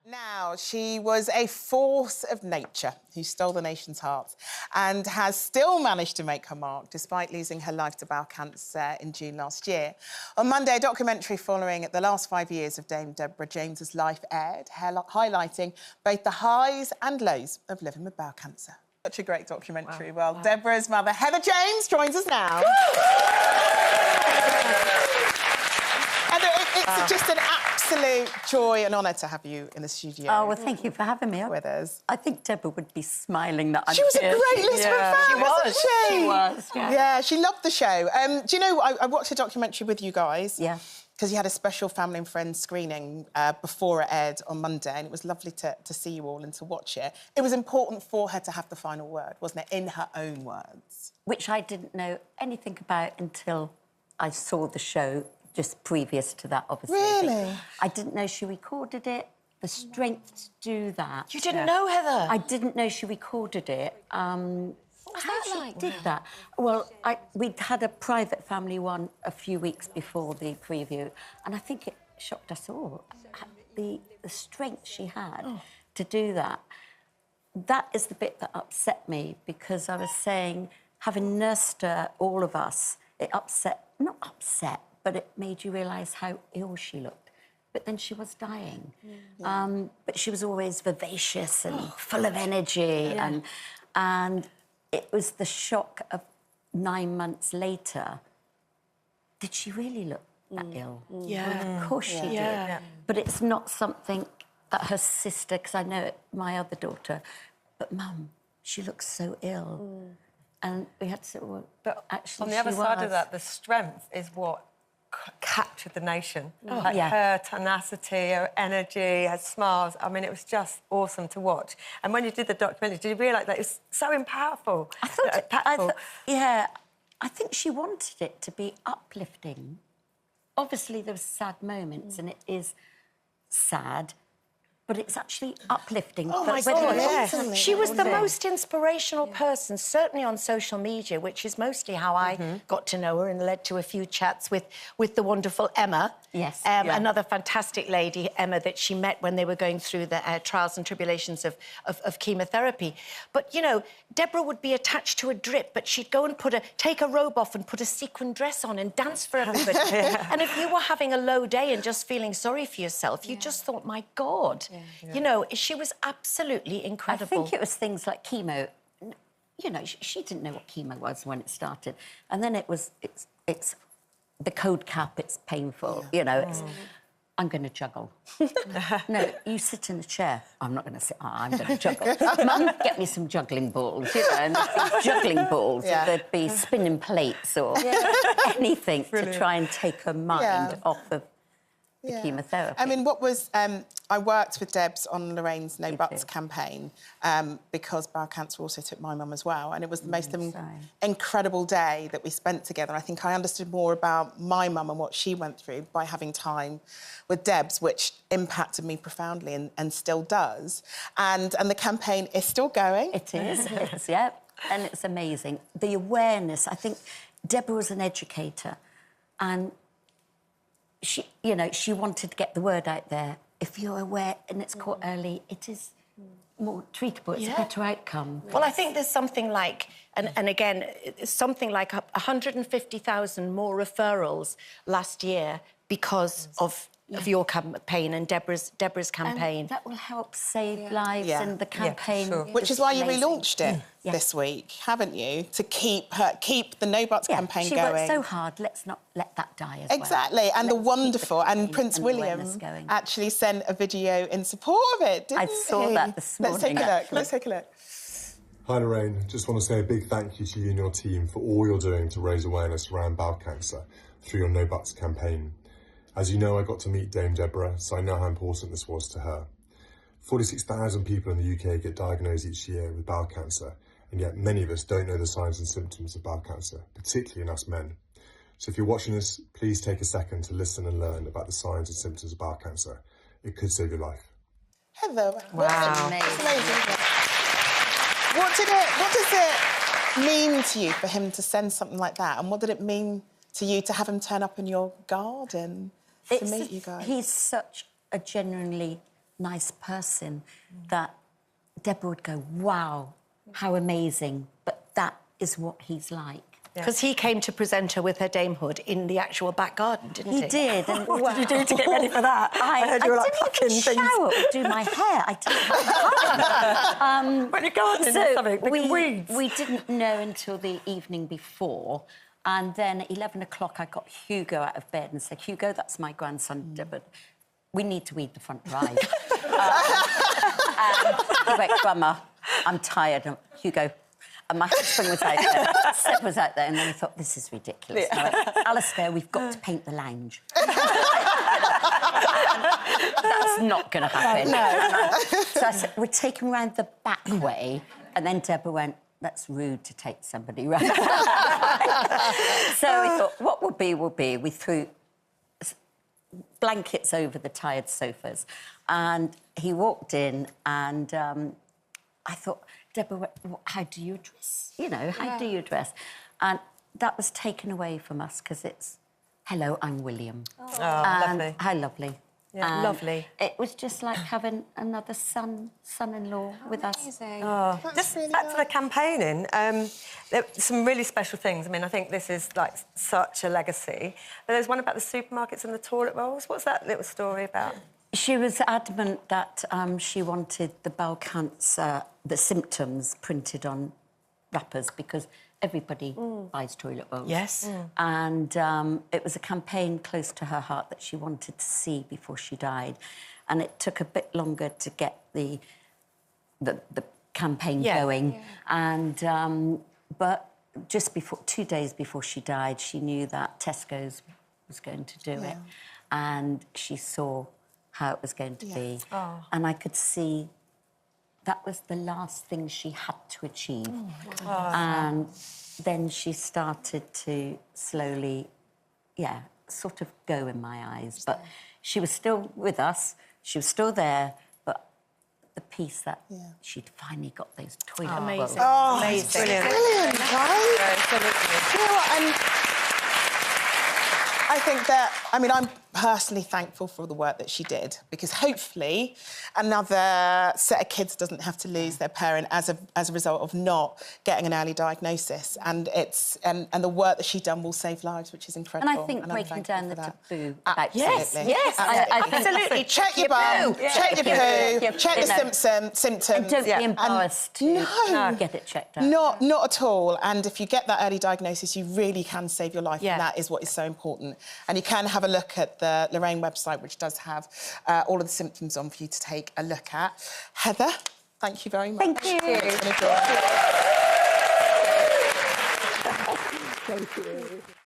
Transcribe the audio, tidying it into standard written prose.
Now, she was a force of nature who stole the nation's hearts and has still managed to make her mark despite losing her life to bowel cancer in June last year. On Monday, a documentary following the last 5 years of Dame Deborah James's life aired, highlighting both the highs and lows of living with bowel cancer. Such a great documentary. Wow. Well, Deborah's mother, Heather James, joins us now. And it's just an absolute joy and honour to have you in the studio. Oh, well, thank you for having me with us. I think Deborah would be smiling that I'm She was here. a great Lisbon fan, wasn't she? She was, yeah. Yeah, she loved the show. Do you know, I watched a documentary with you guys. Yeah. Because you had a special family and friends screening before it aired on Monday, and it was lovely to see you all and to watch it. It was important for her to have the final word, wasn't it, in her own words? Which I didn't know anything about until I saw the show just previous to that, obviously. Really? I didn't know she recorded it. The strength to do that. You didn't know, Heather? I didn't know she recorded it. What's that like? Did that? Well, we'd had a private family one a few weeks before the preview, and I think it shocked us all. The strength she had to do that. That is the bit that upset me, because I was saying, having nursed her, all of us, it not upset, but it made you realise how ill she looked. But then she was dying. But she was always vivacious and full of energy, and it was the shock of 9 months later. Did she really look that ill? Yeah. Of course she did. Yeah. But it's not something that her sister, because I know it, my other daughter, but Mum, she looks so ill. And we had to say, well, but actually on the other side of that, the strength is what captured the nation. Her tenacity, her energy, her smiles. I mean, it was just awesome to watch. And when you did the documentary, did you realise that it's so impactful? I think she wanted it to be uplifting. Obviously, there were sad moments, and it is sad, but it's actually uplifting. Oh, my God, yes. She was the most inspirational person, certainly on social media, which is mostly how I got to know her and led to a few chats with the wonderful Emma. Yes. Another fantastic lady, Emma, that she met when they were going through the trials and tribulations of chemotherapy. But, you know, Deborah would be attached to a drip, but she'd go and take a robe off and put a sequin dress on and dance for everybody. And if you were having a low day and just feeling sorry for yourself, you just thought, my God. You know, she was absolutely incredible. I think it was things like chemo. You know, she didn't know what chemo was when it started. And then it's the code cap, it's painful, you know, I'm going to juggle. No, you sit in a chair. I'm not going to sit, I'm going to juggle. Mum, get me some juggling balls, you know, and there'd be juggling balls, or there'd be spinning plates or anything to try and take her mind off of the chemotherapy. I mean, what was... I worked with Debs on Lorraine's No Buts campaign because bowel cancer also took my mum as well, and it was the most incredible day that we spent together. I think I understood more about my mum and what she went through by having time with Debs, which impacted me profoundly and still does. And the campaign is still going. It is, and it's amazing. The awareness, I think Deborah was an educator, and she, you know, she wanted to get the word out there. If you're aware and it's caught early, it is more treatable, it's a better outcome. Well, I think there's something like, and again, something like 150,000 more referrals last year because of your campaign and Deborah's campaign. And that will help save lives and the campaign. Which is why you relaunched it this week, haven't you? To keep the No Buts campaign going. She worked so hard, let's not let that die as well. Exactly, and the wonderful, and Prince William actually sent a video in support of it, didn't he? I saw that this morning. Let's take a look. Hi Lorraine, just want to say a big thank you to you and your team for all you're doing to raise awareness around bowel cancer through your No Buts campaign. As you know, I got to meet Dame Deborah, so I know how important this was to her. 46,000 people in the UK get diagnosed each year with bowel cancer, and yet many of us don't know the signs and symptoms of bowel cancer, particularly in us men. So if you're watching this, please take a second to listen and learn about the signs and symptoms of bowel cancer. It could save your life. Heather, wow. Amazing. What does it mean to you for him to send something like that? And what did it mean to you to have him turn up in your garden to meet you guys? He's such a genuinely nice person that Deborah would go, wow, how amazing, but that is what he's like. Because he came to present her with her damehood in the actual back garden, didn't he? He did. And What did you do to get ready for that? I heard you were like plucking didn't things. even shower or do my hair. I didn't. When you're gardening or something, picking weeds. We didn't know until the evening before, and then at 11 o'clock I got Hugo out of bed and said, Hugo, that's my grandson, Deborah. We need to weed the front drive. And he went, Grandma, I'm tired. And Hugo. And my husband was out there, Seb was out there, and then we thought, this is ridiculous. Yeah. And I went, Alistair, we've got to paint the lounge. That's not going to happen. No. So I said, we're taking round the back way, and then Deborah went, that's rude to take somebody round. So we thought, what will be, will be. We threw blankets over the tired sofas, and he walked in, and I thought, Deborah, how do you dress? You know, how do you dress? And that was taken away from us because it's, hello, I'm William. Oh, lovely. How lovely. Yeah, lovely. It was just like having another son-in-law with us. Oh, just really back to the campaigning, there are some really special things. I mean, I think this is, like, such a legacy. But there's one about the supermarkets and the toilet rolls. What's that little story about? She was adamant that she wanted the bowel cancer, the symptoms printed on wrappers because everybody buys toilet rolls. Yes. And it was a campaign close to her heart that she wanted to see before she died. And it took a bit longer to get the campaign going. Yeah. And but just before, 2 days before she died, she knew that Tesco's was going to do it. And she saw how it was going to be. Oh. And I could see that was the last thing she had to achieve. Oh. And then she started to slowly, sort of go in my eyes. But she was still with us, she was still there, but the piece that she'd finally got those toilet rolls. Oh, amazing. Brilliant, right? Absolutely. You know what, I think that, I mean, I'm personally thankful for the work that she did because hopefully another set of kids doesn't have to lose their parent as a result of not getting an early diagnosis. And it's and the work that she's done will save lives, which is incredible. And I think breaking down the taboo. Yes, Absolutely. Check your bum, check your poo, check the symptoms. And don't be embarrassed to get it checked out. Not at all. And if you get that early diagnosis, you really can save your life, and that is what is so important. And you can have a look at the Lorraine website, which does have all of the symptoms on for you to take a look at. Heather, thank you very much. Thank you. It's been a joy. Thank you.